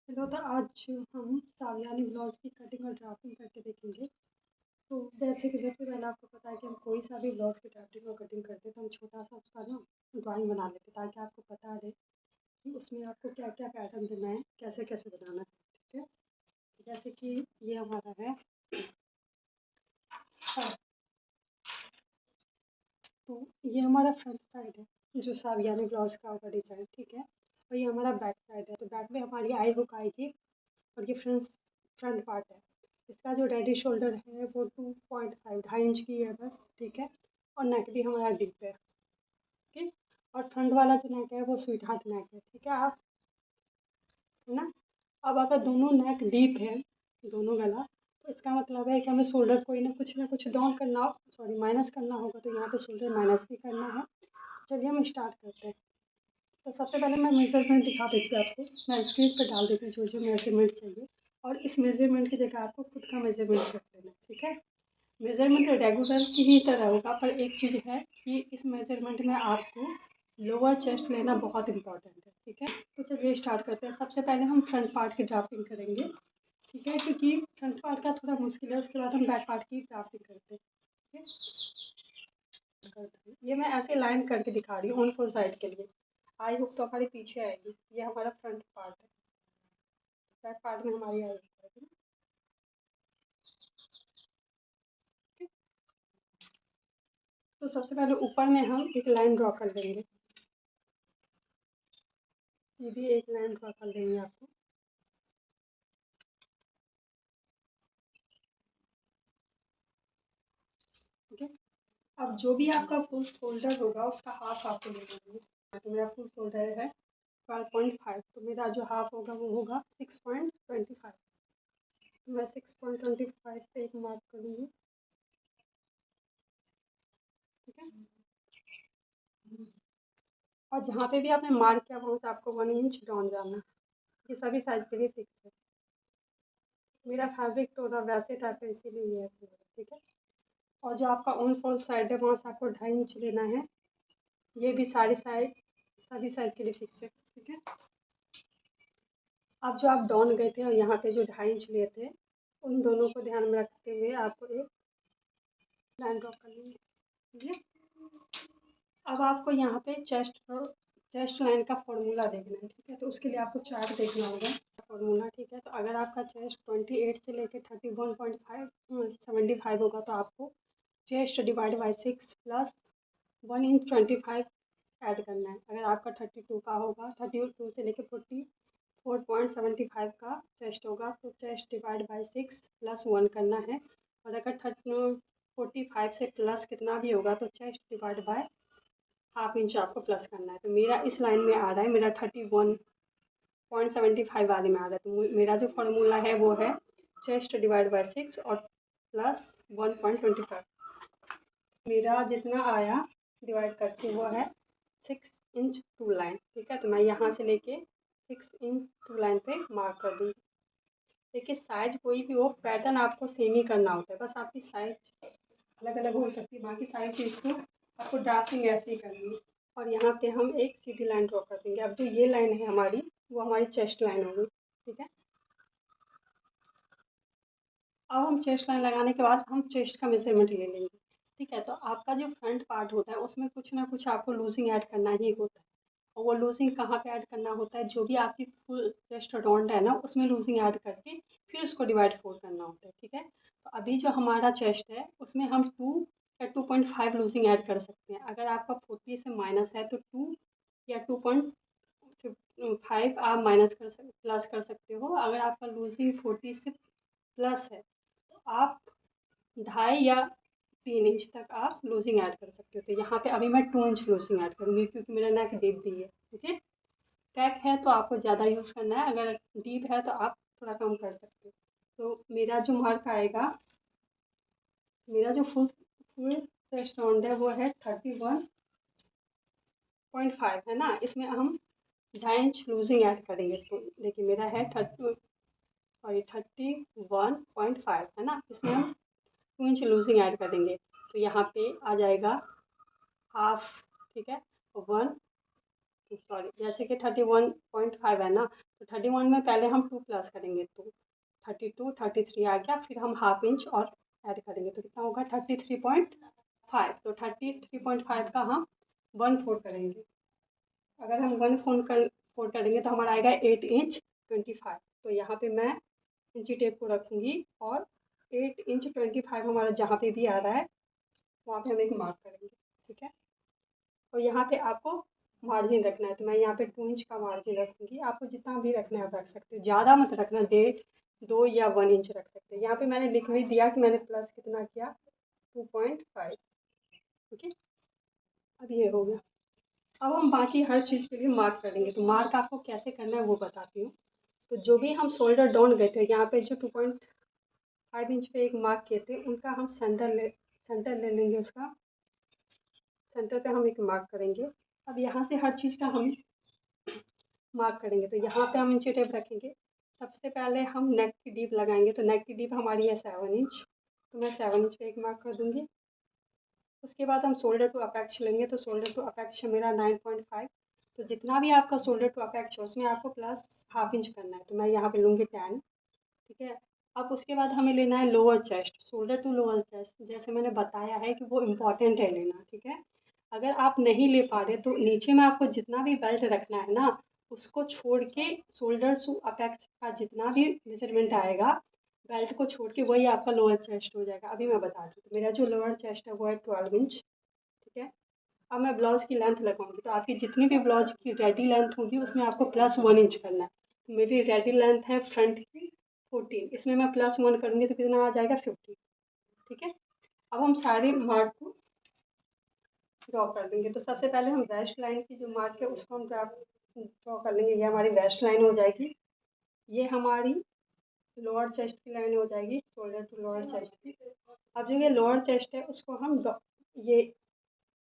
Hello, तो आज हम सावियानी ब्लाउज़ की कटिंग और ड्राफ्टिंग करके देखेंगे। तो जैसे कि सबसे पहले आपको पता है कि हम कोई सा भी ब्लाउज़ की ड्राफ्टिंग और कटिंग करते हैं तो हम छोटा-सा उसका ना ड्राइंग बना लेते हैं, ताकि आपको पता रहे कि उसमें आपको क्या-क्या पैटर्न देना है, कैसे-कैसे बनाना है, ठीक है? जैसे कि ये हमारा है फ्रंट, तो ये हमारा फ्रंट साइड है, जो सावियानी ब्लाउज़ का होगा डिज़ाइन, ठीक है? और ये हमारा बैक साइड है, तो बैक में हमारी आई हुक आएगी और ये फ्रंट फ्रंट पार्ट है। इसका जो रेडी शोल्डर है वो 2.5 ढाई इंच की है बस, ठीक है? और नेक भी हमारा डीप है, ठीक। और फ्रंट वाला जो नेक है वो स्वीट हार्ट नेक है, ठीक है आप, है ना? अब अगर दोनों नेक डीप है, दोनों गला, तो इसका मतलब है कि हमें शोल्डर कोई ना कुछ डाउन करना, सॉरी माइनस करना होगा, तो यहाँ पे शोल्डर माइनस भी करना है। चलिए हम स्टार्ट करते हैं। तो सबसे पहले मैं मेजरमेंट दिखा देती हूँ आपको, मैं स्क्रीन पर डाल देती हूँ जो जो मेजरमेंट चाहिए, और इस मेजरमेंट की जगह आपको खुद का मेजरमेंट रख लेना, ठीक है? मेजरमेंट रेगुलर की ही तरह होगा, पर एक चीज़ है कि इस मेजरमेंट में आपको लोअर चेस्ट लेना बहुत इंपॉर्टेंट है, ठीक है? तो चलिए स्टार्ट करते हैं। सबसे पहले हम फ्रंट पार्ट की ड्राफ्टिंग करेंगे, ठीक है? क्योंकि फ्रंट पार्ट का थोड़ा मुश्किल है, उसके बाद हम बैक पार्ट की ड्राफ्टिंग करते हैं, ठीक है? ये मैं ऐसे लाइन करके दिखा रही हूँ ऑन फोर साइड के लिए। आई हुक तो हमारी पीछे आएगी, ये हमारा फ्रंट पार्ट है, बैक पार्ट में हमारी आई हुक आएगी, ठीक। तो सबसे पहले ऊपर में हम एक लाइन ड्रॉ कर लेंगे, ये भी एक लाइन ड्रॉ कर लेंगे आपको, ठीक है? अब जो भी आपका फुल शोल्डर होगा उसका हाफ आपको ले लेंगे। तो मेरा फुल शोल्डर है 12.5, तो मेरा जो हाफ होगा वो होगा 6.25। तो मैं 6.25 पे एक मार्क करूँगी, ठीक है? और जहाँ पे भी आपने मार्क किया वहाँ से आपको 1 इंच डाउन जाना है। ये सभी साइज के लिए फिक्स है। मेरा फैब्रिक तो ना वैसे टाइप है, इसीलिए ये ऐसे है, ठीक है? और जो आपका ऑन फॉल साइड है वहाँ से आपको 2.5 इंच लेना है। ये भी सारी साइड सभी साइज के लिए फिक्स है, ठीक है? अब जो आप डाउन गए थे और यहाँ पे जो 2.5 इंच लिए थे, उन दोनों को ध्यान में रखते हुए आपको एक लाइन ड्रॉ कर लेंगे, ठीक है? अब आपको यहाँ पे चेस्ट लाइन का फॉर्मूला देखना है, ठीक है? तो उसके लिए आपको चार्ट देखना होगा, फॉर्मूला, ठीक है? तो अगर आपका चेस्ट 28 से लेकर 31.5 75 होगा, तो आपको chest divide by 6 plus 1 inch 25 add करना है। अगर आपका 32 का होगा, 32 से लेकर 44.75 का चेस्ट होगा, तो चेस्ट डिवाइड बाई 6 प्लस 1 करना है। और अगर 45 से प्लस कितना भी होगा, तो chest divide by half inch आपको प्लस करना है। तो मेरा इस लाइन में आ रहा है, मेरा 31.75 वाले में आ रहा है। तो मेरा जो फॉर्मूला है वो है चेस्ट डिवाइड बाय 6 और प्लस 1.25। मेरा जितना आया डिवाइड करके वो है 6 इंच टू लाइन, ठीक है? तो मैं यहाँ से लेके 6 इंच टू लाइन पे मार्क कर दूँगी। देखिए, साइज कोई भी हो, पैटर्न आपको सेम ही करना होता है, बस आपकी साइज अलग अलग हो सकती है, बाकी सारी चीज़ को आपको ड्राफ्टिंग ऐसे ही करनी है। और यहाँ पे हम एक सीधी लाइन ड्रॉ कर देंगे। अब जो ये लाइन है हमारी, वो हमारी चेस्ट लाइन होगी, ठीक है? अब हम चेस्ट लाइन लगाने के बाद हम चेस्ट का मेजरमेंट ले लेंगे, ठीक है? तो आपका जो फ्रंट पार्ट होता है उसमें कुछ ना कुछ आपको लूजिंग ऐड करना ही होता है। और वो लूजिंग कहाँ पे ऐड करना होता है, जो भी आपकी फुल चेस्ट राउंड है ना, उसमें लूजिंग ऐड करके फिर उसको डिवाइड फोर करना होता है, ठीक है? तो अभी जो हमारा चेस्ट है उसमें हम 2 या 2.5 लूजिंग ऐड कर सकते हैं। अगर आपका 40 से माइनस है तो 2 या 2.5 आप माइनस प्लस कर सकते हो। अगर आपका लूजिंग 40 से प्लस है तो आप 2.5 या 3 इंच तक आप लूजिंग ऐड कर सकते हो। तो यहाँ पे अभी मैं 2 इंच लूजिंग ऐड करूँगी, क्योंकि मेरा नेक डीप भी है, ठीक है? टैक है तो आपको ज़्यादा यूज़ करना है, अगर डीप है तो आप थोड़ा कम कर सकते हो। तो मेरा जो मार्क आएगा, मेरा जो फुल फुल चेस्ट राउंड है वो है 31.5, है ना? इसमें हम 2.5 इंच लूजिंग ऐड करेंगे, तो देखिए मेरा है 31.5, है ना? इसमें हम 2 इंच लूजिंग ऐड करेंगे, तो यहाँ पे आ जाएगा हाफ, ठीक है? 1 सॉरी, जैसे कि 31.5 है ना, तो 31 में पहले हम 2 प्लस करेंगे तो 32 33 आ गया, फिर हम हाफ इंच और ऐड करेंगे तो कितना होगा 33.5। तो 33.5 का हम 1/4 करेंगे। अगर हम 1/4 करेंगे तो हमारा आएगा 8 इंच 25। तो यहाँ पे मैं इंची टेप को रखूँगी और 8 इंच 25 हमारा जहाँ पे भी आ रहा है वहाँ पे हम एक मार्क करेंगे, ठीक है। और यहाँ पे आपको मार्जिन रखना है, तो मैं यहाँ पे 2 इंच का मार्जिन रखूँगी। आपको जितना भी रखना है आप रख सकते हो, ज़्यादा मत रखना, 1.5 2 या 1 इंच रख सकते हैं। यहाँ पे मैंने लिख भी दिया कि मैंने प्लस कितना किया 2.5। ओके, अब ये हो गया। अब हम बाकी हर चीज़ के लिए मार्क करेंगे, तो मार्क आपको कैसे करना है वो बताती हूँ। तो जो भी हम शोल्डर डाउन गए थे, यहाँ पे जो 2.5 इंच पे एक मार्क किए थे, उनका हम सेंटर ले लेंगे, उसका सेंटर पे हम एक मार्क करेंगे। अब यहाँ से हर चीज़ का हम मार्क करेंगे, तो यहाँ पे हम इंची टेप रखेंगे। सबसे पहले हम नेक की डीप लगाएंगे, तो नेक की डीप हमारी है 7 इंच, तो मैं 7 इंच पे एक मार्क कर दूँगी। उसके बाद हम शोल्डर टू अपेक्स लेंगे, तो शोल्डर टू अपेक्स है मेरा 9.5। तो जितना भी आपका शोल्डर टू अपेक्स है उसमें आपको प्लस हाफ इंच करना है, तो मैं यहाँ पे लूँगी 10, ठीक है। अब उसके बाद हमें लेना है lower chest, shoulder to lower chest, जैसे मैंने बताया है कि वो इम्पॉर्टेंट है लेना, ठीक है। अगर आप नहीं ले पा रहे तो नीचे में आपको जितना भी बेल्ट रखना है ना, उसको छोड़ के शोल्डर टू अपेक्स का जितना भी मेजरमेंट आएगा बेल्ट को छोड़ के वही आपका लोअर चेस्ट हो जाएगा। अभी मैं बता दूँ, तो मेरा जो लोअर चेस्ट है वो है 12 इंच, ठीक है। अब मैं ब्लाउज़ की लेंथ लगाऊंगी, तो आपकी जितनी भी ब्लाउज की रेडी लेंथ होगी उसमें आपको प्लस 1 इंच करना है। तो मेरी रेडी लेंथ है फ्रंट की 14, इसमें मैं प्लस 1 करूँगी तो कितना आ जाएगा 50, ठीक है। अब हम सारे मार्क को ड्रॉ कर देंगे। तो सबसे पहले हम वेस्ट लाइन की जो मार्क है उसको हम ड्रॉ कर लेंगे। ये हमारी वेस्ट लाइन हो जाएगी, ये हमारी लोअर चेस्ट की लाइन हो जाएगी, शोल्डर टू लोअर चेस्ट की। अब जो ये लोअर चेस्ट है उसको हम ये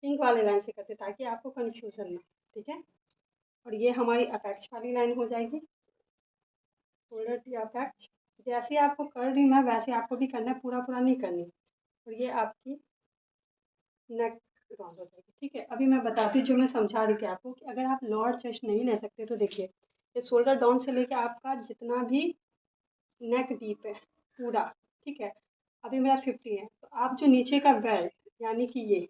पिंक वाले लाइन से करते ताकि आपको कन्फ्यूज़न ना, ठीक है। और ये हमारी अपेक्स वाली लाइन हो जाएगी, शोल्डर टू अपेक्स। जैसे आपको कर रही मैं वैसे आपको भी करना है, पूरा पूरा नहीं करनी। और ये आपकी नेक राउंड हो जाएगी, ठीक है। अभी मैं बताती हूँ जो मैं समझा रही थी आपको कि अगर आप लोअर चेस्ट नहीं ले सकते तो देखिए, ये शोल्डर डाउन से लेके आपका जितना भी नेक डीप है पूरा, ठीक है। अभी मेरा 50 है, तो आप जो नीचे का बेल्ट यानी कि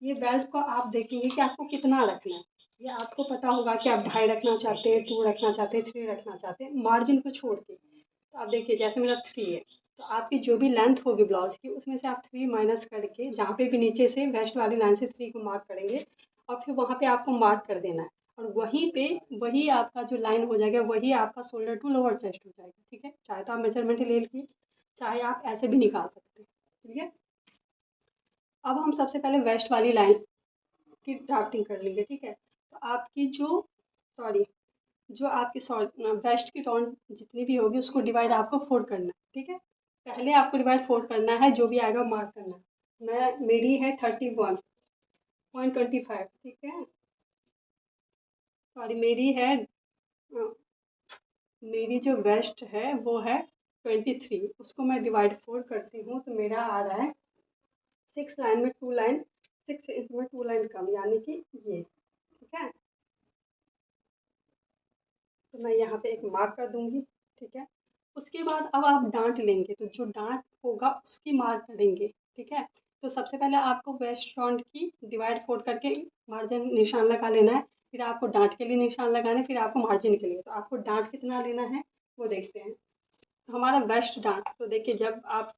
ये बेल्ट को आप देखेंगे कि आपको कितना रखना है। ये आपको पता होगा कि आप 2.5 रखना चाहते हैं, 2 रखना चाहते हैं, 3 रखना चाहते हैं, मार्जिन को छोड़ के। तो आप देखिए जैसे मेरा 3 है, तो आपकी जो भी लेंथ होगी ब्लाउज की उसमें से आप 3 माइनस करके जहाँ पे भी नीचे से वेस्ट वाली लाइन से 3 को मार्क करेंगे और फिर वहाँ पे आपको मार्क कर देना है। और वहीं पे वही आपका जो लाइन हो जाएगा वही आपका शोल्डर टू लोअर चेस्ट हो जाएगा, ठीक है। चाहे तो आप मेजरमेंट ले लीजिए, चाहे आप ऐसे भी निकाल सकते हैं, ठीक है। अब हम सबसे पहले वेस्ट वाली लाइन की ड्राफ्टिंग कर लेंगे, ठीक है। तो आपकी जो सॉरी जो आपकी वेस्ट की राउंड जितनी भी होगी उसको डिवाइड आपको 4 करना है, ठीक है। पहले आपको डिवाइड 4 करना है, जो भी आएगा मार्क करना है। मैं मेरी है 31.25, ठीक है। सॉरी मेरी जो वेस्ट है वो है 23, उसको मैं डिवाइड 4 करती हूँ तो मेरा आ रहा है 6 लाइन में 2 लाइन 6 इंच में 2 लाइन कम, यानी कि ये, ठीक है। तो मैं यहाँ पे एक मार्क कर दूंगी, ठीक है। उसके बाद अब आप डांट लेंगे, तो जो डांट होगा उसकी मार्क करेंगे, ठीक है। तो सबसे पहले आपको वेस्ट राउंड की डिवाइड 4 करके मार्जिन निशान लगा लेना है, फिर आपको डांट के लिए निशान लगाना है, फिर आपको मार्जिन के लिए। तो आपको डांट कितना लेना है वो देखते हैं। तो हमारा वेस्ट डांट, तो देखिए जब आप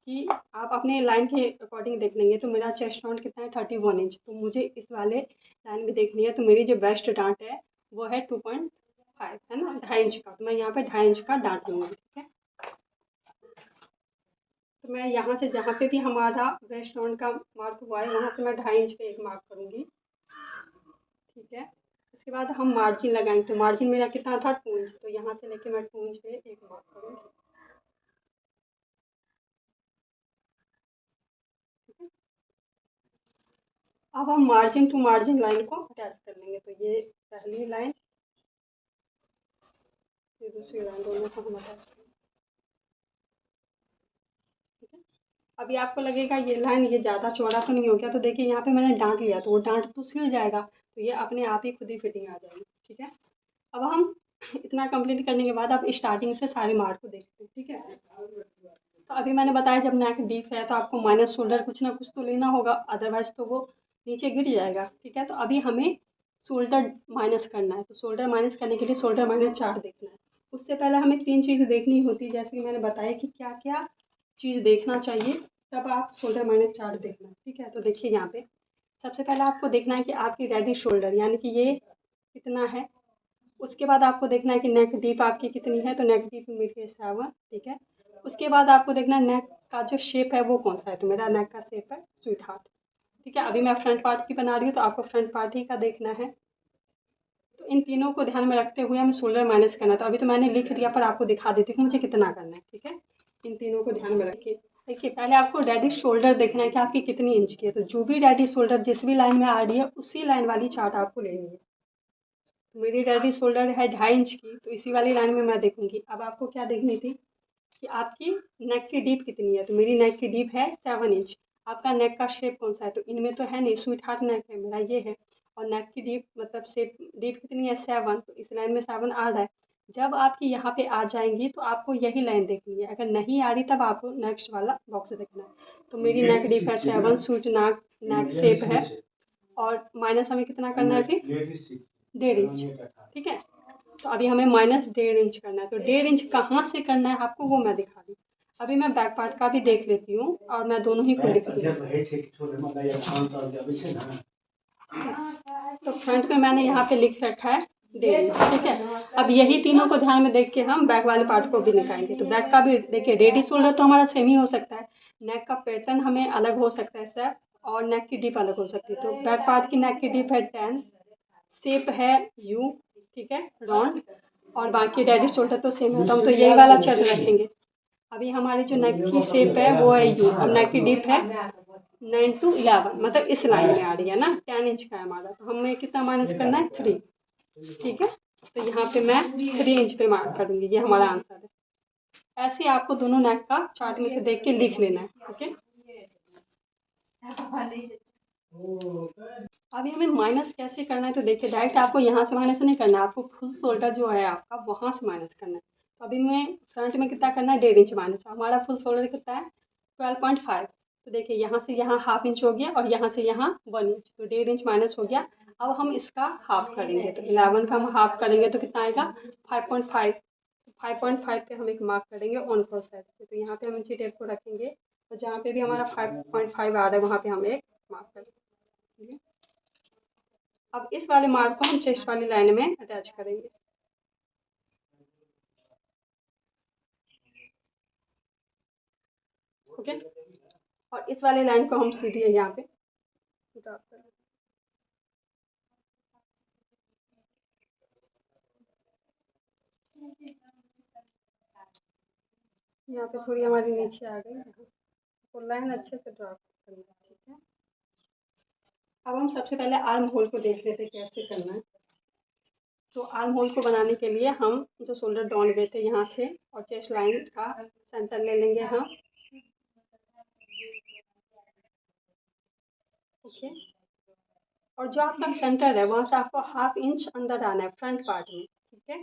अपने लाइन के अकॉर्डिंग देख लेंगे, तो मेरा चेस्ट राउंड कितना है 31 इंच, तो मुझे इस वाले लाइन में देखनी है। तो मेरी जो वेस्ट डांट है वो है 2.5 है ना, 2.5 इंच का। तो मैं यहाँ पे 2.5 इंच का डांट लूँगी, ठीक है। तो मैं यहाँ से जहाँ पे भी हमारा वेस्ट राउंड का मार्क हुआ है वहाँ से मैं 2.5 इंच पे एक मार्क करूँगी, ठीक है। उसके बाद हम मार्जिन लगाएंगे, तो मार्जिन मेरा कितना था 2 इंच, तो यहाँ से लेके मैं 2 इंच पे एक मार्क करूँगी, ठीक है। अब हम मार्जिन टू मार्जिन लाइन को अटैच कर लेंगे, तो ये पहली लाइन, ये दूसरी लाइन, दोनों को हम अटैच करेंगे, ठीक है। अभी आपको लगेगा ये लाइन ये ज़्यादा चौड़ा तो नहीं हो गया, तो देखिए यहाँ पे मैंने डांट लिया तो वो डांट तो सिल जाएगा, तो ये अपने आप ही खुद ही फिटिंग आ जाएगी, ठीक है। अब हम इतना कंप्लीट करने के बाद अब स्टार्टिंग से सारे मार्क को देखते हैं, ठीक है। तो अभी मैंने बताया जब नेक डीप है तो आपको माइनस शोल्डर कुछ ना कुछ तो लेना होगा, अदरवाइज तो वो नीचे गिर जाएगा, ठीक है। तो अभी हमें शोल्डर माइनस करना है, तो शोल्डर माइनस करने के लिए शोल्डर माइनस चार्ट देखना है। उससे पहले हमें 3 चीज़ देखनी होती है, जैसे कि मैंने बताया कि क्या क्या चीज़ देखना चाहिए, तब आप शोल्डर माइनस चार्ट देखना, ठीक है। तो देखिए यहाँ पे सबसे पहले आपको देखना है कि आपकी रेडी शोल्डर यानी कि ये कितना है। उसके बाद आपको देखना है कि नेक डीप आपकी कितनी है, तो नेक डीप मेरी 7, ठीक है। उसके बाद आपको देखना है नेक का जो शेप है वो कौन सा है, तो मेरा नेक का शेप है स्वीट हार्ट, ठीक है। अभी मैं फ्रंट पार्ट की बना रही हूँ तो आपको फ्रंट पार्ट ही का देखना है। तो इन तीनों को ध्यान में रखते हुए हमें शोल्डर माइनस करना है। तो अभी तो मैंने लिख दिया पर आपको दिखा देती हूँ मुझे कितना करना है, ठीक है। इन तीनों को ध्यान में रखिए। देखिए पहले आपको डैडी शोल्डर देखना है कि आपकी कितनी इंच की है, तो जो भी डैडी शोल्डर जिस भी लाइन में आ रही है उसी लाइन वाली चार्ट आपको लेनी है। तो मेरी डैडी शोल्डर है 2.5 इंच की, तो इसी वाली लाइन में मैं देखूंगी। अब आपको क्या देखनी थी कि आपकी नेक की डीप कितनी है, तो मेरी नेक की डीप है 7 इंच। आपका नेक का शेप कौन सा है, तो इनमें तो है नहीं, स्वीट हार्ट नेक है मेरा, ये है। और नेक की डीप मतलब शेप डीप कितनी है 7, तो इस लाइन में 7 आ रहा है। जब आपकी यहाँ पे आ जाएंगी तो आपको यही लाइन देखनी है, अगर नहीं आ रही तब आपको नेक्स्ट वाला बॉक्स देखना है। तो मेरी नेक डीप है 7, स्वीट नाक नेक शेप है, और माइनस हमें कितना करना है फिर 1.5 इंच, ठीक है। तो अभी हमें माइनस 1.5 इंच करना है, तो 1.5 इंच कहाँ से करना है आपको वो मैं दिखा रही हूँ। अभी मैं बैक पार्ट का भी देख लेती हूँ और मैं दोनों ही को लिख दूँ। तो फ्रंट में मैंने यहाँ पे लिख रखा है 1.5 इंच, ठीक है। अब यही तीनों को ध्यान में देख के हम बैक वाले पार्ट को भी निकालेंगे। तो बैक का भी देखिए रेडी शोल्डर तो हमारा सेम ही हो सकता है, नेक का पैटर्न हमें अलग हो सकता है सर, और नेक की डीप अलग हो सकती है। तो बैक पार्ट की नेक की डीप है 10, शेप है यू, ठीक है, राउंड। और बाकी डैडी शोल्डर तो सेम है, तो हम तो यही वाला चार्ट रखेंगे। अभी हमारी जो नेक की शेप है वो है यू, और नेक की डीप है 9 to 11, मतलब इस लाइन में आ रही है ना, 10 इंच का है हमारा, तो हमें कितना माइनस करना है 3, ठीक है। तो यहाँ पे मैं 3 इंच पे मार्क करूँगी, ये हमारा आंसर है। ऐसे ही आपको दोनों नेक का चार्ट में से देख के लिख लेना है, ओके। अभी हमें माइनस कैसे करना है, तो देखिए डायरेक्ट आपको यहाँ से माइनस नहीं करना है, आपको फुल शोल्डर जो है आपका वहाँ से माइनस करना है। तो अभी मैं फ्रंट में कितना करना है 1.5 इंच माइनस, हमारा फुल शोल्डर कितना है 12.5। तो देखिए यहाँ से यहाँ हाफ इंच हो गया और यहाँ से यहाँ 1 इंच, तो 1.5 इंच माइनस हो गया। अब हम इसका हाफ करेंगे, तो 11 का हम हाफ करेंगे तो कितना आएगा 5.5। 5.5 पे हम एक मार्क करेंगे ऑन फोर साइड से, तो यहाँ पे हम इंची टेप को रखेंगे, तो जहाँ पे भी हमारा 5.5 आ रहा है वहाँ पे हम एक मार्क करेंगे। अब इस वाले मार्क को हम चेस्ट वाली लाइन में अटैच करेंगे, ओके। और इस वाले लाइन को हम सीधे यहाँ पे ड्रॉप करेंगे। यहाँ पे थोड़ी हमारी नीचे आ गई, तो लाइन अच्छे से ड्रॉप करना, ठीक है। अब हम सबसे पहले आर्म होल को देख लेते कैसे करना है। तो आर्म होल को बनाने के लिए हम जो शोल्डर डाउन गए थे यहाँ से, और चेस्ट लाइन का सेंटर ले लेंगे हम, ओके। और जो आपका सेंटर है वहाँ से आपको हाफ इंच अंदर आना है फ्रंट पार्ट में, ठीक है,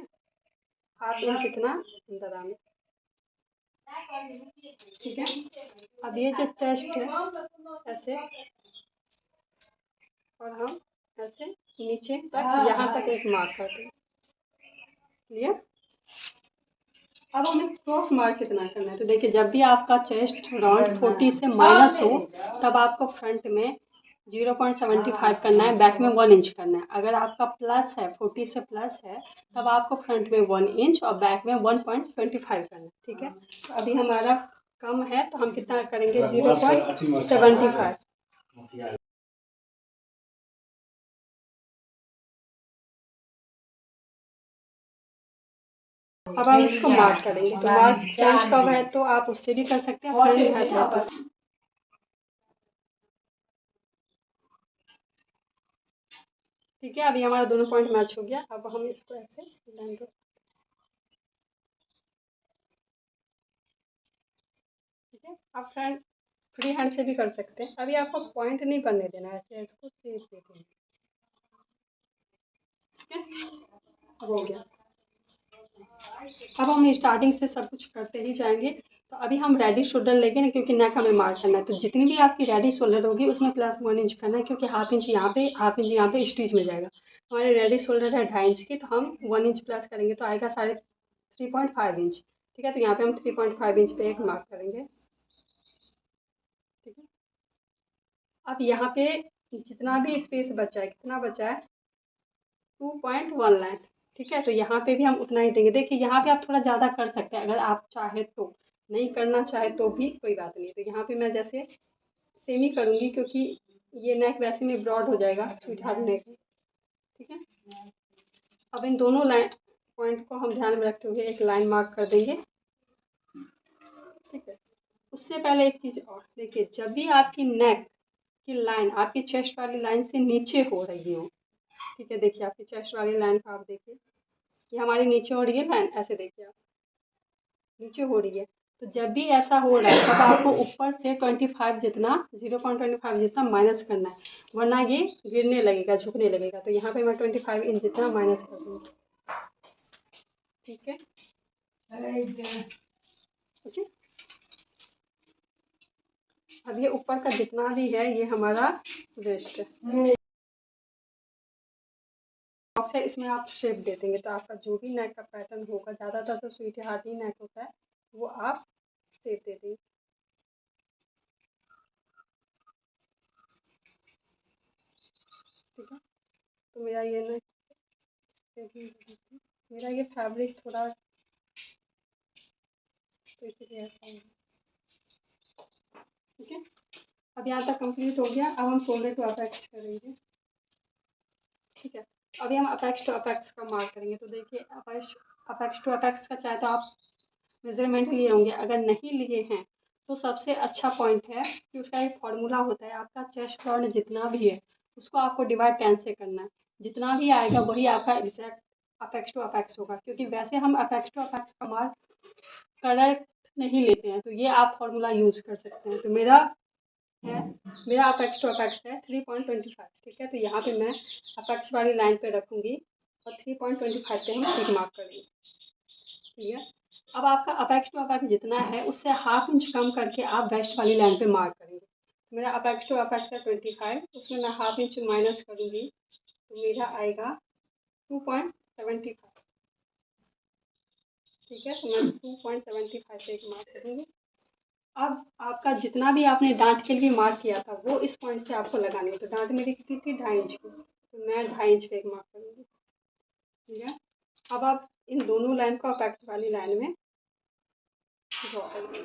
हाफ इंच इतना अंदर आना, ठीक है। अब ये जो चेस्ट है ऐसे, और हम ऐसे नीचे तक यहाँ तक एक मार्क करते हैं, क्लियर। अब हमें क्रॉस मार्क कितना करना है, तो देखिए जब भी आपका चेस्ट राउंड 40 से माइनस हो तब आपको फ्रंट में 0.75 करना है, बैक में 1 इंच करना है। अगर आपका प्लस है 40 से प्लस है तब आपको फ्रंट में 1 इंच और बैक में 1.25 करना है, ठीक है। तो अभी हमारा कम है तो हम कितना करेंगे 0.75। अब हम इसको मार्क करेंगे, तो मार्क फ्रेंच कब है तो आप उससे भी कर सकते हैं, फ्रेंच है तो ठीक है। अभी हमारा दोनों पॉइंट मैच हो गया। अब हम इसको ऐसे लाइन दो, ठीक है। आप फ्रंट फ्री हैंड से भी कर सकते हैं, अभी आपको पॉइंट नहीं बनने देना है, ऐसे इसको सेफ देते हैं, ठीक है। अब हो गया। अब हम स्टार्टिंग से सब कुछ करते ही जाएंगे। तो अभी हम रेडी शोल्डर लेंगे ना, क्योंकि नेक हमें मार्क करना है। तो जितनी भी आपकी रेडी शोल्डर होगी उसमें +1 इंच करना है, क्योंकि ½ इंच यहाँ पे, ½ इंच यहाँ पे स्टिच में जाएगा। हमारी रेडी शोल्डर है 2.5 इंच की, तो हम 1 इंच प्लस करेंगे तो आएगा 3.5 इंच। ठीक है, तो यहाँ पे हम 3.5 इंच पे एक मार्क करेंगे। ठीक है, अब यहाँ पे जितना भी स्पेस बचा है, कितना बचा है, 2.19। ठीक है, तो यहाँ पे भी हम उतना ही देंगे। देखिए यहाँ पे आप थोड़ा ज़्यादा कर सकते हैं अगर आप चाहे तो, नहीं करना चाहे तो भी कोई बात नहीं। तो यहाँ पे मैं जैसे सेम ही करूँगी, क्योंकि ये नेक वैसे में ब्रॉड हो जाएगा स्वीटहार्ट नेक। ठीक है, अब इन दोनों लाइन पॉइंट को हम ध्यान में रखते हुए एक लाइन मार्क कर देंगे। ठीक है, उससे पहले एक चीज़ और देखिए, जब भी आपकी नेक की लाइन आपकी चेस्ट वाली लाइन से नीचे हो रही हो, ठीक है, देखिए आपकी चेस्ट वाली लाइन का आप देखिए, ये हमारी नीचे हो रही है लाइन, ऐसे देखिए आप नीचे हो रही है। तो जब भी ऐसा हो रहा है तब आपको ऊपर से 25 जितना, 0.25 जितना माइनस करना है, वरना ये गिरने लगेगा, झुकने लगेगा। तो यहाँ पे मैं 25 इंच जितना माइनस कर दूँगी। ठीक है, ओके। अब ये ऊपर का जितना भी है ये हमारा वेस्ट है। बॉक्स है, इसमें आप शेप दे देंगे तो आपका जो भी नेक का पैटर्न होगा, ज़्यादातर तो स्वीटहार्ट ही नेक होता है, वो आप शेप दे देंगे। ठीक है, तो मेरा ये नेक, मेरा ये फैब्रिक थोड़ा, तो इसीलिए ऐसा है। ठीक है, अब यहाँ तक कंप्लीट हो गया। अब हम शोल्डर टू अपेक्स करेंगे। ठीक है, अभी हम अपेक्स टू अपेक्स का मार्क करेंगे। तो देखिए अपेक्स टू अपेक्स का चाहे तो आप मेजरमेंट लिए होंगे, अगर नहीं लिए हैं तो सबसे अच्छा पॉइंट है कि उसका एक फॉर्मूला होता है, आपका चेस्ट राउंड जितना भी है उसको आपको डिवाइड 10 से करना है। जितना भी आएगा वही आपका एग्जैक्ट अपेक्स टू अपेक्स होगा, क्योंकि वैसे हम अपेक्स टू अपेक्स का मार्क करेक्ट नहीं लेते हैं। तो ये आप फॉर्मूला यूज़ कर सकते हैं। तो मेरा अपेक्स टू अपेक्स है 3.25। ठीक है, तो यहाँ पे मैं अपेक्स वाली लाइन पे रखूँगी और 3.25 पे हम टिक मार्क करेंगे। ठीक है, अब आपका अपेक्स टू अपेक्स जितना है उससे ½ इंच कम करके आप वेस्ट वाली लाइन पे मार्क करेंगे। मेरा अपेक्स टू अपेक्स है 25, उसमें मैं ½ इंच माइनस करूँगी तो मेरा आएगा 2.75। ठीक है, तो मैं 2.75 पे एक मार्क करूँगी। अब आपका जितना भी आपने डांट के लिए मार्क किया था वो इस पॉइंट से आपको लगानी है। तो डांट मेरी कितनी थी, 2.5 इंच की, तो मैं 2.5 इंच पे एक मार्क करूँगी। ठीक है, अब आप इन दोनों लाइन को अपेक्स वाली लाइन में ड्रॉ करेंगे।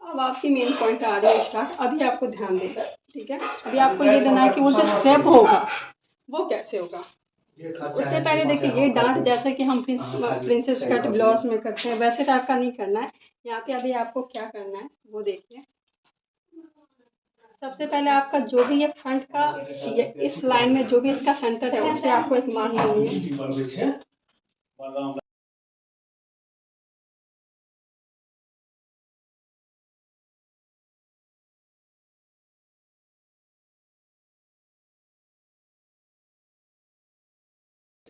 अब आपकी मेन पॉइंट आ रही है स्टार्ट। अभी आपको ध्यान देना। ठीक है, अभी आपको ये देना है कि वो जो शेप होगा वो कैसे होगा। उससे पहले देखिए, ये डांट जैसे कि हम प्रिंसेस कट ब्लाउज में करते हैं वैसे टाइप का नहीं करना है। यहाँ पे अभी आपको क्या करना है वो देखिए। सबसे पहले आपका जो भी ये फ्रंट का, ये इस लाइन में जो भी इसका सेंटर है उस पर आपको एक मार्क करनी है।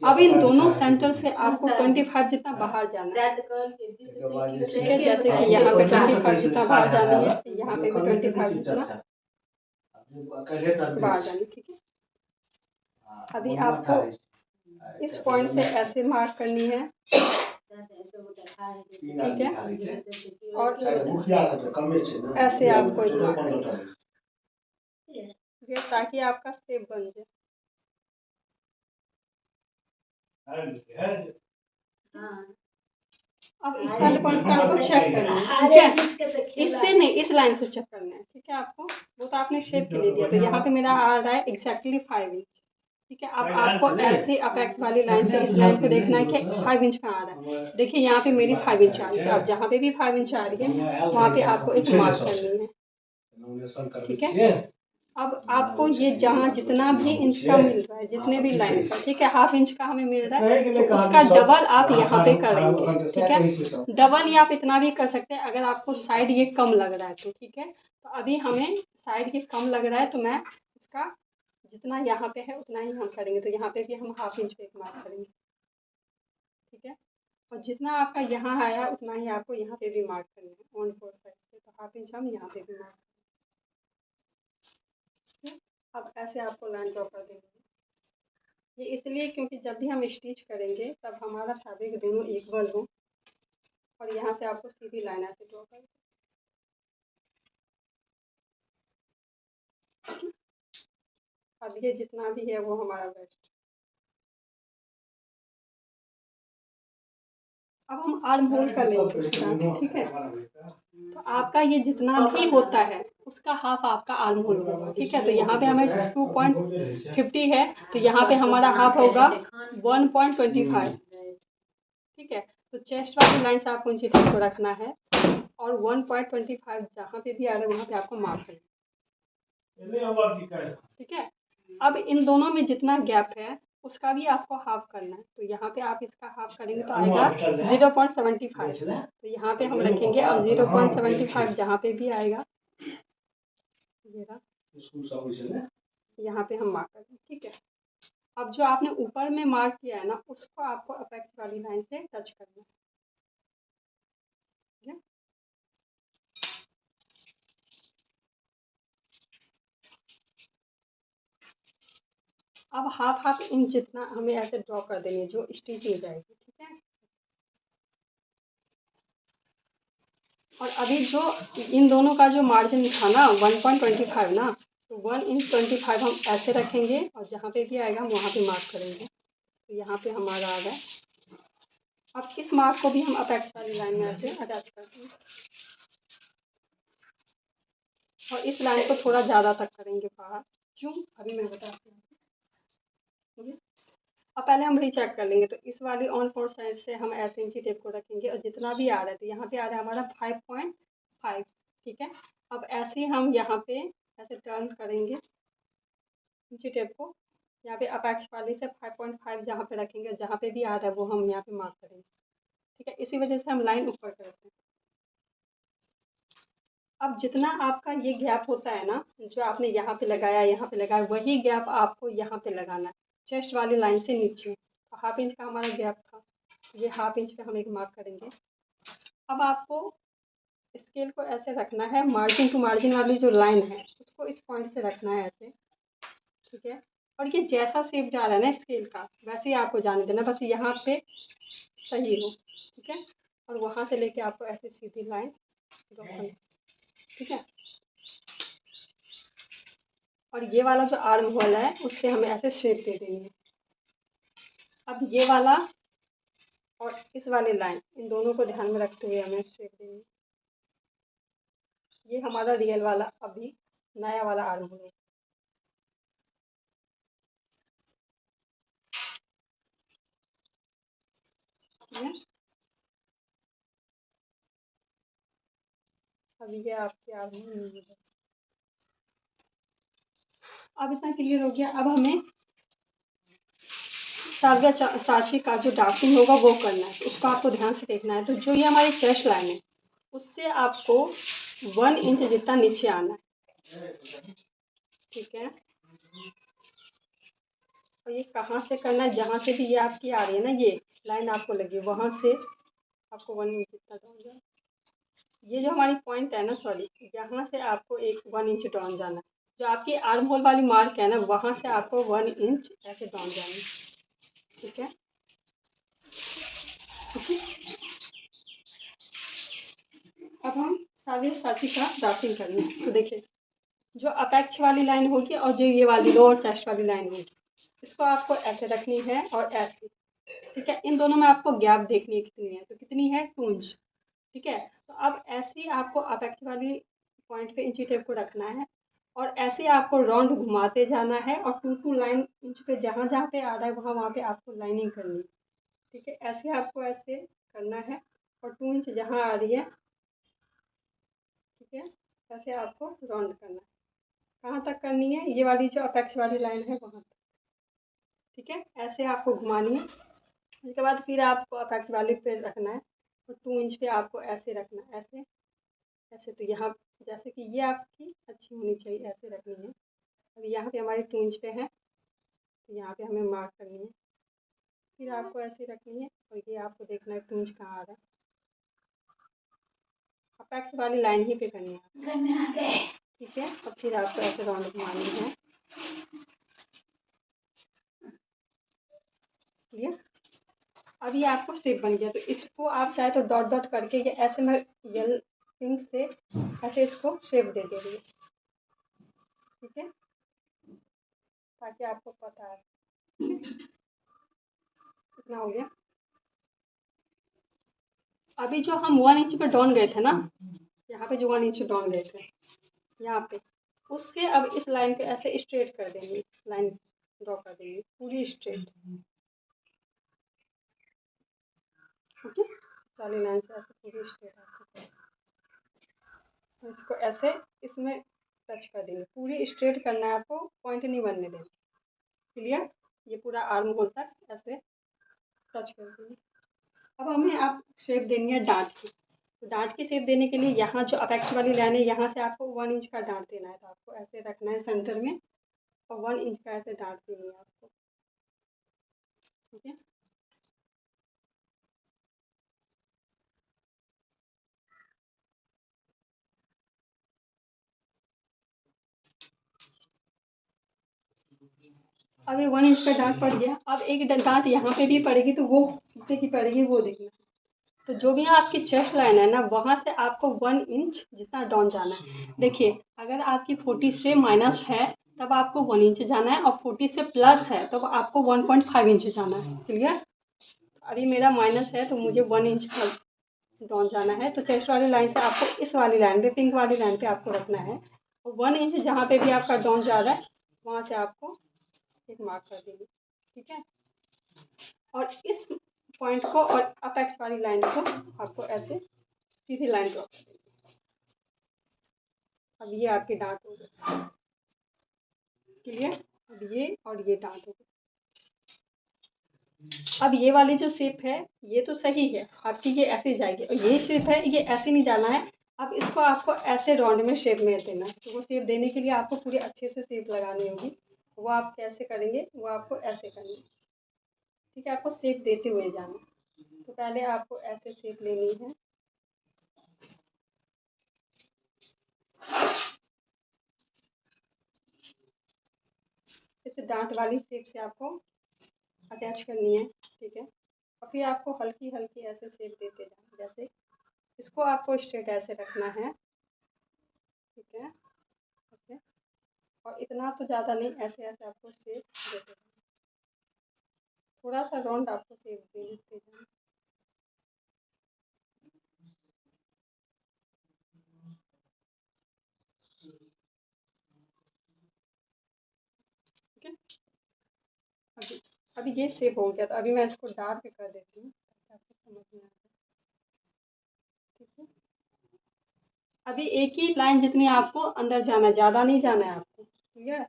अब इन दोनों सेंटर से आपको 25 जितना बाहर जाना है। ठीक है, जैसे कि यहाँ पे 25 जितना बाहर जानी है, यहाँ पे भी 25 जितना बाहर जानी। ठीक है, अभी आपको इस पॉइंट से ऐसे मार्क करनी है। ठीक है, और ऐसे आपको एक मार्क करना है ताकि आपका शेप बन जाए। अब इस वाले पॉइंट को आपको चेक करना है। ठीक है, इससे नहीं, इस लाइन से चेक करना है। ठीक है, आपको वो तो आपने शेप के लिए दिया, तो यहाँ पे मेरा आ रहा है एग्जैक्टली 5 इंच। ठीक है, अब आपको ऐसे अपेक्स वाली लाइन से इस लाइन को देखना है कि 5 इंच का आ रहा है। देखिए यहाँ पे मेरी 5 इंच आ रही है, तो आप जहाँ पे भी 5 इंच आ रही है वहाँ पे आपको एक मार्क करनी है। ठीक है, अब आपको ये जहाँ जितना भी इंच का मिल रहा है, जितने भी लाइन का, ठीक है, ½ इंच का हमें मिल रहा है, तो उसका डबल आप यहाँ पे करेंगे, ठीक है। डबल ही आप इतना भी कर सकते हैं अगर आपको साइड ये कम लग रहा है तो, ठीक है। तो अभी हमें साइड ये कम लग रहा है, तो मैं इसका जितना यहाँ पे है उतना ही हम करेंगे। तो यहाँ पे भी हम ½ इंच पे एक मार्क करेंगे, ठीक है। और जितना आपका यहाँ आया उतना ही आपको यहाँ पे भी मार्क करना है ऑन 4 साइड से। तो ½ इंच हम यहाँ पे भी मार्क करेंगे। अब ऐसे आपको लाइन ड्रॉ कर देंगे। ये इसलिए क्योंकि जब भी हम स्टिच करेंगे तब हमारा फैब्रिक दोनों इक्वल हो, और यहाँ से आपको सीधी लाइन ऐसे ड्रॉ कर। अब ये जितना भी है वो हमारा बेस्ट। अब हम आर्म होल कर लेंगे, ठीक है। तो आपका ये जितना भी होता है उसका ½ आपका आर्म होल होगा, ठीक है। तो यहाँ पे हमें 2.50 है, तो यहाँ पे हमारा ½ होगा 1.25, ठीक है। तो चेस्ट वाली लाइन से आपको इंची टेप को रखना है, और 1.25 जहाँ पे भी आ रहा है वहाँ पे आपको मार्क करना है, ठीक है। अब इन दोनों में जितना गैप है उसका भी आपको ½ करना है। तो यहाँ पे आप इसका ½ करेंगे तो आएगा 0.75। तो यहाँ पे हम रखेंगे, और 0.75 जहाँ पे भी आएगा यहाँ पे हम मार्क करेंगे, ठीक है। अब जो आपने ऊपर में मार्क किया है ना, उसको आपको अपेक्स वाली लाइन से टच करना है, ठीक है। अब ½ इंच जितना हमें ऐसे ड्रॉ कर देंगे जो स्टिच हो जाएगी, ठीक है। और अभी जो इन दोनों का जो मार्जिन था ना 1.25 ना, तो 1.25 हम ऐसे रखेंगे, और जहाँ पे भी आएगा हम वहाँ पे मार्क करेंगे। तो यहाँ पे हमारा आ रहा है। अब इस मार्क को भी हम अपेक्स वाली लाइन में ऐसे अटैच कर देंगे, और इस लाइन को थोड़ा ज़्यादा तक करेंगे बाहर। क्यों, अभी मैं बताती हूँ। अब पहले हम रीचेक कर लेंगे। तो इस वाली ऑन 4 साइड से हम ऐसे इंची टेप को रखेंगे, और जितना भी आ रहा है, तो यहाँ पे आ रहा है हमारा 5.5, ठीक है। अब ऐसे हम यहाँ पे ऐसे टर्न करेंगे इंची टेप को, यहाँ पे अपेक्स वाली से 5.5 जहाँ पे रखेंगे, जहाँ पे भी आ रहा है वो हम यहाँ पे मार्क करेंगे, ठीक है। इसी वजह से हम लाइन ऊपर करते हैं। अब जितना आपका ये गैप होता है ना, जो आपने यहाँ पे लगाया, यहाँ पे लगाया, वही गैप आपको यहाँ पे लगाना है, चेस्ट वाली लाइन से नीचे। तो ½ इंच का हमारा गैप था, ये ½ इंच पे हम एक मार्क करेंगे। अब आपको स्केल को ऐसे रखना है, मार्जिन टू मार्जिन वाली जो लाइन है उसको इस पॉइंट से रखना है ऐसे, ठीक है। और ये जैसा शेप जा रहा है ना स्केल का, वैसे ही आपको जाने देना, बस यहाँ पे सही हो, ठीक है। और वहाँ से लेके आपको ऐसे सीधी लाइन ड्रॉ करनी, ठीक है। और ये वाला जो आर्म होल है उससे हमें ऐसे शेप दे देनी है। अब ये वाला और इस वाली लाइन, इन दोनों को ध्यान में रखते हुए हमें शेप देनी है। ये हमारा रियल वाला अभी नया वाला आर्म होल है, ठीक है। अब ये आपके आर्म होल है। अब इतना क्लियर हो गया। अब हमें साची का जो ड्राफ्टिंग होगा वो करना है, तो उसको आपको ध्यान से देखना है। तो जो ये हमारी चेस्ट लाइन है उससे आपको 1 इंच जितना नीचे आना है, ठीक है। और ये कहाँ से करना है, जहाँ से भी ये आपकी आ रही है ना, ये लाइन आपको लगी, वहाँ से आपको 1 इंच जितना डाउन जाना। ये जो हमारी पॉइंट है ना, सॉरी, यहाँ से आपको एक 1 इंच डाउन जाना है। जो आपकी आर्म होल वाली मार्क है ना, वहाँ से आपको 1 इंच ऐसे डाउन जाना है, ठीक है। अब हम सारे साथी का ड्राफ्टिंग करेंगे। तो देखिए, जो अपेक्स वाली लाइन होगी और जो ये वाली लोअर चेस्ट वाली लाइन होगी, इसको आपको ऐसे रखनी है और ऐसे, ठीक है। इन दोनों में आपको गैप देखनी है कितनी है, तो कितनी है 2 इंच, ठीक है। तो अब ऐसे ही आपको अपेक्स वाली पॉइंट पे इंची टेप को रखना है, और ऐसे आपको राउंड घुमाते जाना है, और 2 लाइन इंच पे जहाँ जहाँ पे आ रहा है वहाँ वहाँ पे आपको लाइनिंग करनी है, ठीक है। ऐसे आपको ऐसे करना है, और 2 इंच जहाँ आ रही है, ठीक है, ऐसे आपको राउंड करना है। कहाँ तक करनी है, ये वाली जो अपेक्स वाली लाइन है वहाँ तक, ठीक है। ऐसे आपको घुमानी है। उसके बाद फिर आपको अपेक्स वाली पे रखना है, तो 2 इंच पे आपको ऐसे रखना है, ऐसे ऐसे। तो यहाँ जैसे कि ये आपकी अच्छी होनी चाहिए, ऐसे रखनी है। अभी यहाँ पे हमारी 2 इंच पे है, तो यहाँ पे हमें मार्क करनी है, फिर आपको ऐसे रखनी है। और ये आपको देखना है 2 इंच कहाँ आ रहा है, अपेक्स वाली लाइन ही पे करनी है, ठीक है। और फिर आपको ऐसे राउंड घुमानी है, क्लियर। अभी आपको शेप बन गया, तो इसको आप चाहे तो डॉट डॉट करके ये ऐसे में येलो पिंक से ऐसे इसको शेप दे देंगे, ठीक है, ताकि आपको पता है। इतना हो गया। अभी जो हम 1 इंच पे डाउन गए थे ना, यहाँ पे जो 1 इंच डाउन गए थे यहाँ पे, उससे अब इस लाइन पे ऐसे स्ट्रेट कर देंगे, लाइन ड्रॉ कर देंगे पूरी स्ट्रेट, ओके। वाली लाइन से ऐसे पूरी स्ट्रेट आपको, तो इसको ऐसे इसमें टच कर देंगे, पूरी स्ट्रेट करना है आपको, पॉइंट नहीं बनने देना, क्लियर। ये पूरा आर्म होल तक ऐसे टच कर देंगे। अब हमें आप शेप देनी है डांट की, तो डांट की शेप देने के लिए यहाँ जो अपेक्स वाली लाइन है यहाँ से आपको 1 इंच का डांट देना है, तो आपको ऐसे रखना है सेंटर में, और 1 इंच का ऐसे डांट देनी है आपको, ठीक है। अब ये 1 इंच का डांट पड़ गया। अब एक डांट यहाँ पे भी पड़ेगी, तो वो कितने की पड़ेगी वो देखना। तो जो भी आपकी चेस्ट लाइन है ना, वहाँ से आपको 1 इंच जितना डाउन जाना है। देखिए, अगर आपकी 40 से माइनस है तब आपको 1 इंच जाना है, और 40 से प्लस है तब आपको 1.5 इंच जाना है, क्लियर। अभी मेरा माइनस है तो मुझे 1 इंच डाउन जाना है, तो चेस्ट वाली लाइन से आपको इस वाली लाइन पे, पिंक वाली लाइन पे आपको रखना है, और 1 इंच जहाँ पे भी आपका डाउन जा रहा है वहाँ से आपको एक मार्क कर देंगे, ठीक है। और इस पॉइंट को और अपेक्स वाली लाइन को आपको ऐसे सीधी लाइन ड्रॉ कर देंगे। अब ये आपके डांट हो गए, क्लियर। अब ये और ये डांट हो गए। अब ये वाली जो शेप है ये तो सही है आपकी, ये ऐसे जाएगी, और ये शेप है ये ऐसे नहीं जाना है। अब इसको आपको ऐसे राउंड में शेप में देना है, तो वो शेप देने के लिए आपको पूरी अच्छे से शेप लगानी होगी। वो आप कैसे करेंगे, वो आपको ऐसे करनी है, ठीक है। आपको शेप देते हुए जाना, तो पहले आपको ऐसे शेप लेनी है, इस डांट वाली शेप से आपको अटैच करनी है, ठीक है। और फिर आपको हल्की हल्की ऐसे शेप देते जाना, जैसे इसको आपको स्ट्रेट ऐसे रखना है, ठीक है, ऐसे। और इतना तो ज़्यादा नहीं, ऐसे ऐसे आपको शेप देते जाना, थोड़ा सा राउंड आपको शेप देते जाना, ठीक है। अभी अभी ये शेप हो गया, तो अभी मैं इसको डार्क कर देती हूँ ताकि आपको समझ में आ जाए, ठीक है। अभी एक ही लाइन जितनी आपको अंदर जाना है, ज़्यादा नहीं जाना है आपको, ठीक है।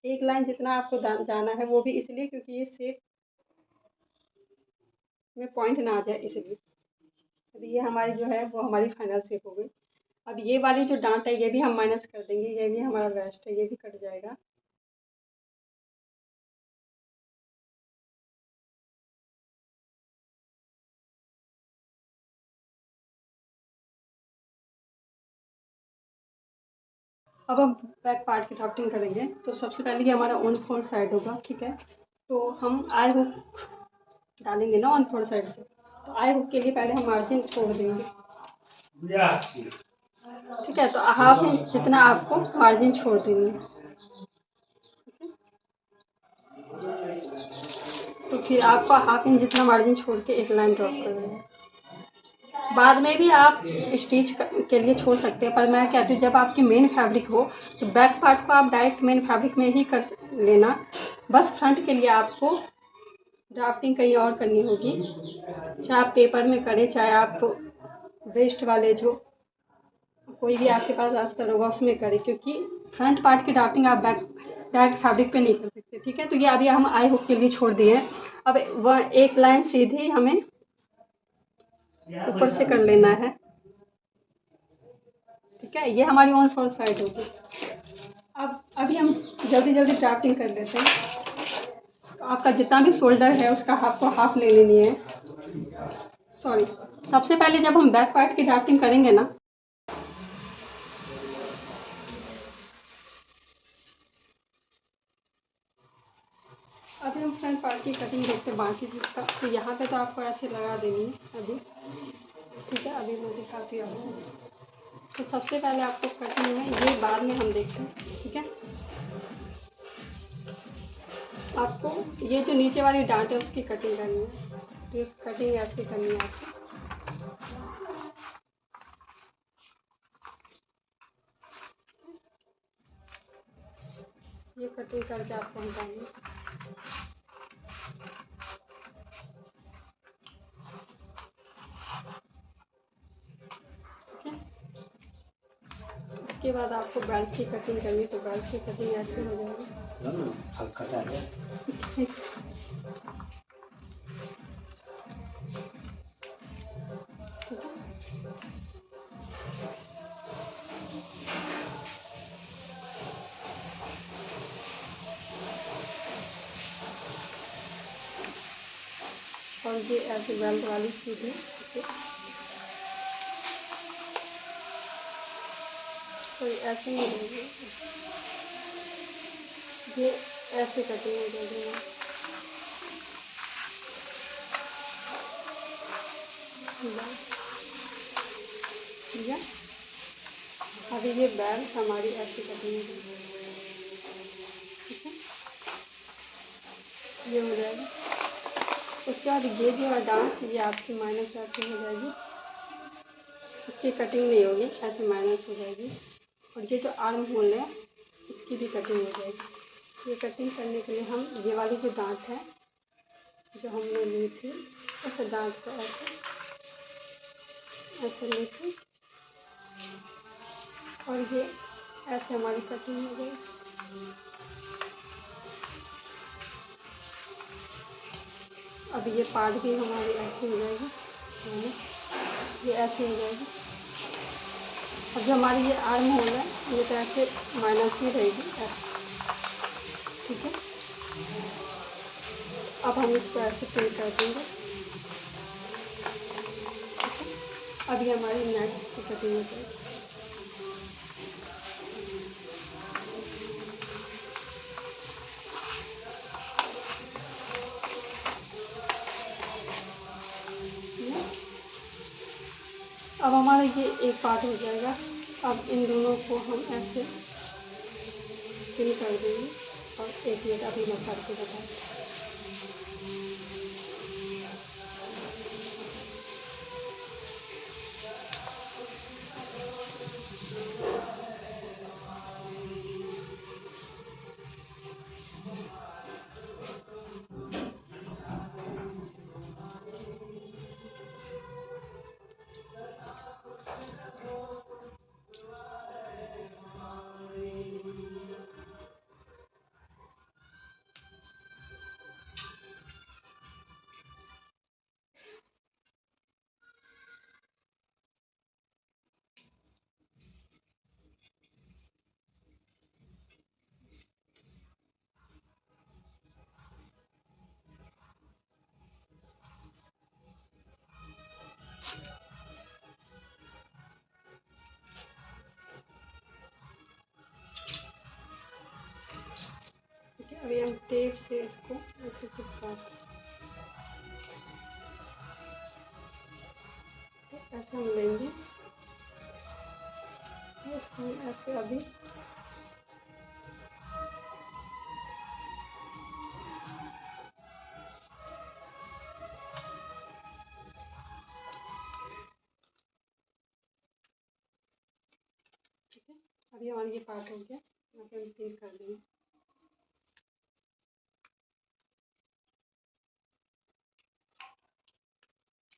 एक लाइन जितना आपको जाना है, वो भी इसलिए क्योंकि ये शेप में पॉइंट ना आ जाए, इसलिए। अभी ये हमारी जो है वो हमारी फाइनल शेप हो गई। अब ये वाली जो डांट है ये भी हम माइनस कर देंगे, ये भी हमारा वेस्ट है, ये भी कट जाएगा। अब हम बैक पार्ट की ड्राफ्टिंग करेंगे, तो सबसे पहले ये हमारा ऑन फोल्ड साइड होगा, ठीक है। तो हम आई हुक डालेंगे ना ऑन फोल्ड साइड से, तो आई हुक के लिए पहले हम मार्जिन छोड़ देंगे, ठीक है। तो हाफ इंच जितना आपको मार्जिन छोड़ देंगे, तो फिर आपको हाफ इंच जितना मार्जिन छोड़ के एक लाइन ड्रॉप कर देंगे। बाद में भी आप स्टिच के लिए छोड़ सकते हैं, पर मैं कहती हूँ जब आपकी मेन फैब्रिक हो तो बैक पार्ट को आप डायरेक्ट मेन फैब्रिक में ही कर लेना। बस फ्रंट के लिए आपको ड्राफ्टिंग कहीं और करनी होगी, चाहे आप पेपर में करें, चाहे आप वेस्ट वाले जो कोई भी आपके पास अस्तर होगा उसमें करें, क्योंकि फ्रंट पार्ट की ड्राफ्टिंग आप बैक डायरेक्ट फैब्रिक पे नहीं कर सकते, ठीक है। तो ये अभी हम आई हुक के लिए छोड़ दिए हैं। अब वह एक लाइन सीधी हमें ऊपर से कर लेना है, ठीक है। ये हमारी ऑन फॉल साइड होगी। अब अभी हम जल्दी जल्दी ड्राफ्टिंग कर लेते हैं। तो आपका जितना भी शोल्डर है उसका आपको हाफ ले लेनी है। सॉरी, सबसे पहले जब हम बैक पार्ट की ड्राफ्टिंग करेंगे ना, अभी हम फ्रंट पार्ट की कटिंग देखते हैं बाकी चीज़ का। तो यहाँ पे तो आपको ऐसे लगा देनी है अभी, ठीक है। अभी मैं दिखाती हूँ आपको। तो सबसे पहले आपको कटिंग में, ये बाद में हम देखते हैं, ठीक है। आपको ये जो नीचे वाली डांट है उसकी कटिंग करनी है। तो ये कटिंग ऐसे करनी है आपको। ये कटिंग करके आपको हटानी है, ठीक है। उसके बाद आपको बेल्ट की कटिंग करनी है। तो बेल्ट की कटिंग ऐसे हो जाएगी। और ये ऐसे बेल्ट वाली चीज़ है इसे, तो ऐसे नहीं रहेगी, ये ऐसे कटिंग हो जाएगी। ठीक है। अभी ये बेल्ट हमारी ऐसी कटिंग हो जाएगी, ठीक है। ये हो जाएगा। उसके बाद ये जो है डांट, ये आपकी माइनस ऐसे हो जाएगी, इसकी कटिंग नहीं होगी, ऐसे माइनस हो जाएगी। और ये जो आर्म होल है इसकी भी कटिंग हो जाएगी। ये कटिंग करने के लिए हम ये वाली जो डांट है जो हमने ली थी, उस डांट को ऐसे ऐसे ली थी, और ये ऐसे हमारी कटिंग हो जाएगी। अब ये पार्ट भी हमारी ऐसे हो जाएगी, ये ऐसे हो जाएगी। अब जो हमारी ये आर्म होल है ये तो ऐसे माइनस ही रहेगी, ऐसे, ठीक है। अब हम इसको ऐसे पिन कर देंगे, ठीक है। अब ये हमारी नेक की कटिंग हो जाएगी। अब हमारा ये एक पार्ट हो जाएगा। अब इन दोनों को हम ऐसे पिन कर देंगे, और एक मिनट अभी मैं करके बताऊँ। ठीक है। अभी हम टेप से इसको ऐसे चिपका, तो ऐसे हम लेंगे, इसको हम ऐसे अभी अभी हमारा ये पार्ट हो गया, यहाँ पे हम पिन कर देंगे।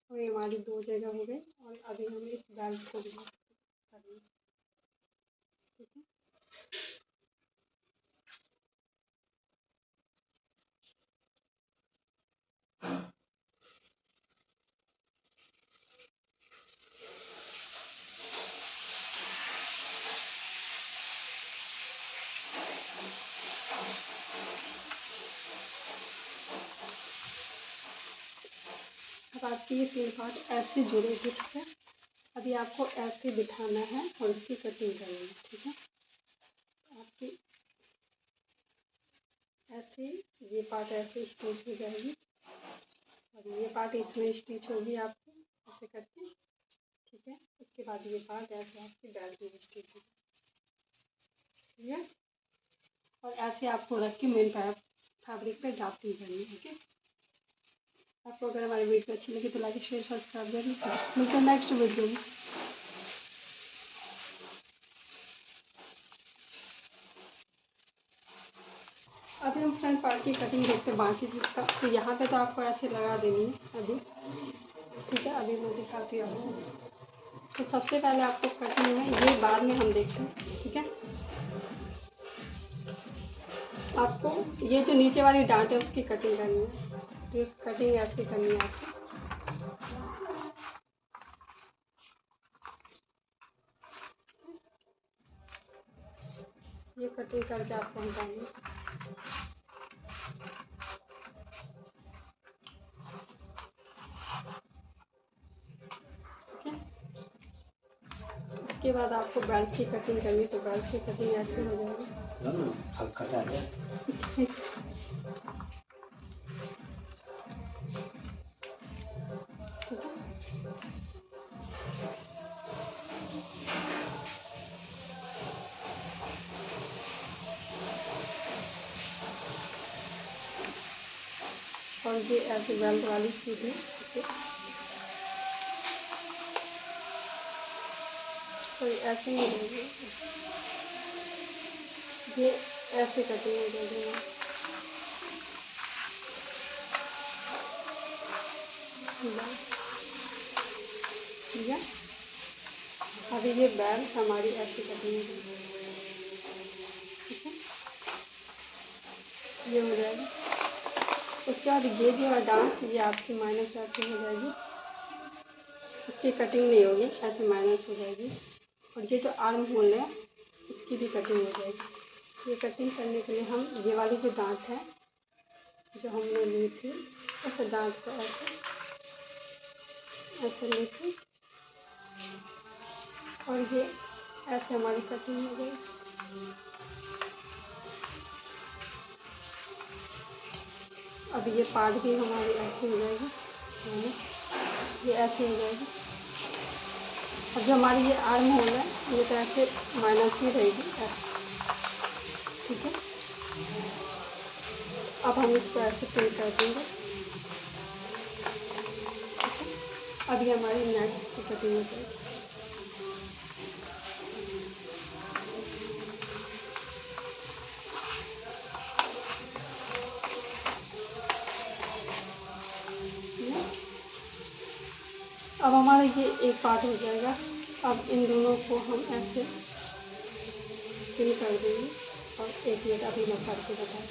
और ये हमारी दो जगह हो गई, और अभी हम इस बेल्ट को भी करेंगे। ठीक है। अब आपके ये 3 पार्ट ऐसे जुड़ेंगे, ठीक है। अभी आपको ऐसे बिठाना है और इसकी कटिंग करनी है, ठीक है। आपकी ऐसे ये पार्ट ऐसे स्टिच हो जाएगी और ये पार्ट इसमें स्टिच होगी आपकी ऐसे करके, ठीक है। उसके बाद ये पार्ट ऐसे आपकी बेल्ट में स्टिच होगी, ठीक है। और ऐसे आपको रख के मेन फैब्रिक पे ड्राफ्टिंग करनी है, ओके। आपको अगर हमारी वीडियो अच्छी लगी तो लाइक शेयर सब्सक्राइब जरूर करें। मिलते हैं नेक्स्ट वीडियो में। अभी हम फ्रंट पार्ट की कटिंग देखते हैं बाकी चीज़ का। तो यहाँ पे तो आपको ऐसे लगा देनी है अभी, ठीक है। अभी मैं दिखाती हूँ आपको। तो सबसे पहले आपको कटिंग में ये बाद में हम देखते हैं, ठीक है। आपको ये जो नीचे वाली डांट है उसकी कटिंग करनी है। तो ये कटिंग ऐसे करनी है आपको। ये कटिंग करके आपको हटानी है, ठीक है। उसके बाद आपको बेल्ट की कटिंग करनी है। तो बेल्ट की कटिंग ऐसे हो जाएगी। और ये ऐसे बेल्ट वाली सीट है इसे, तो ऐसे ही रहेगी। ये ऐसे कटिंग हो जाएगी, ठीक है। अभी ये बेल्ट हमारी ऐसे कटिंग हो जाएगी, ठीक है। ये हो जाएगा। उसके बाद ये जो है डांट, ये आपकी माइनस ऐसे हो जाएगी, इसकी कटिंग नहीं होगी, ऐसे माइनस हो जाएगी। और ये जो आर्म होल है इसकी भी कटिंग हो जाएगी। ये कटिंग करने के लिए हम ये वाली जो डांट है जो हमने ली थी उस डांट को ऐसे ऐसे ली थी और ये ऐसे हमारी कटिंग हो गई। अब ये पार्ट भी हमारी ऐसे हो जाएगी, ये ऐसे हो जाएगी। अब जो हमारी ये आर्म होल है ये तो ऐसे माइनस ही रहेगी ऐसे, ठीक है। अब हम इसको ऐसे पिन कर देंगे, अब ये हमारी नेक की कटिंग हो जाएगी। अब हमारा ये एक पार्ट हो जाएगा। अब इन दोनों को हम ऐसे पिन कर देंगे और एक मिनट अभी मैं करके बताऊँ।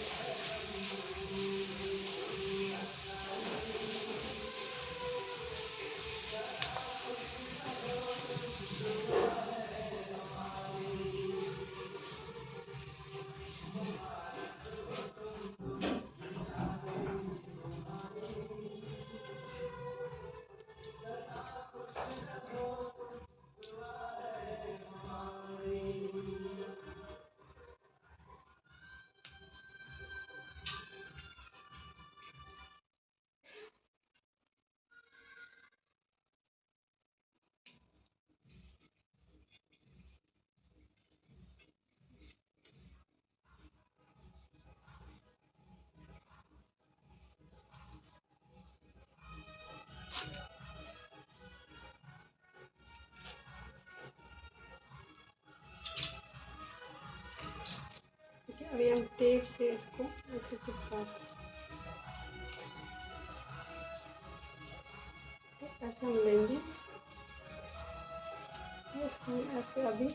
अभी हम टेप से इसको ऐसे चिपका, तो ऐसे हम लेंगे इसको ऐसे अभी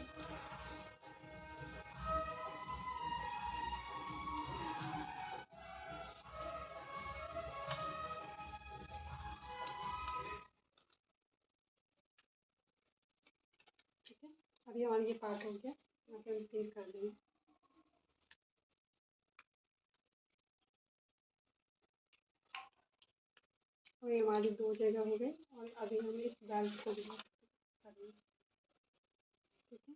अभी हमारा ये पार्ट हो गया, यहाँ पे हम पिन कर देंगे। और ये हमारी 2 जगह हो गई और अभी हम इस बेल्ट को भी करेंगे, ठीक है।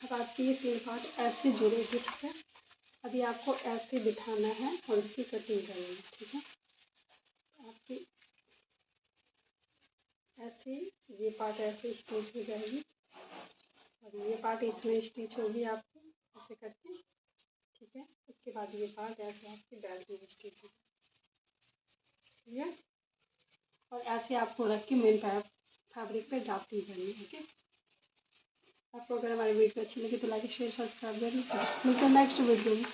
अब आपकी ये 3 पार्ट ऐसे जुड़ेगी, ठीक है। अभी आपको ऐसे बिठाना है और इसकी कटिंग करनी है, ठीक है। आपकी ऐसे ये पार्ट ऐसे स्टिच हो जाएगी और ये पार्ट इसमें स्टिच होगी आपकी ऐसे करके, ठीक है। उसके बाद ये पार्ट ऐसे आपकी बेल्ट में स्टिच होगी, ठीक है। और ऐसे आपको रख के मेन फैब्रिक पे ड्राफ्टिंग करनी है, ओके। आपको अगर हमारी वीडियो अच्छी लगी तो लाइक शेयर सब्सक्राइब जरूर करें। मिलते हैं नेक्स्ट वीडियो में।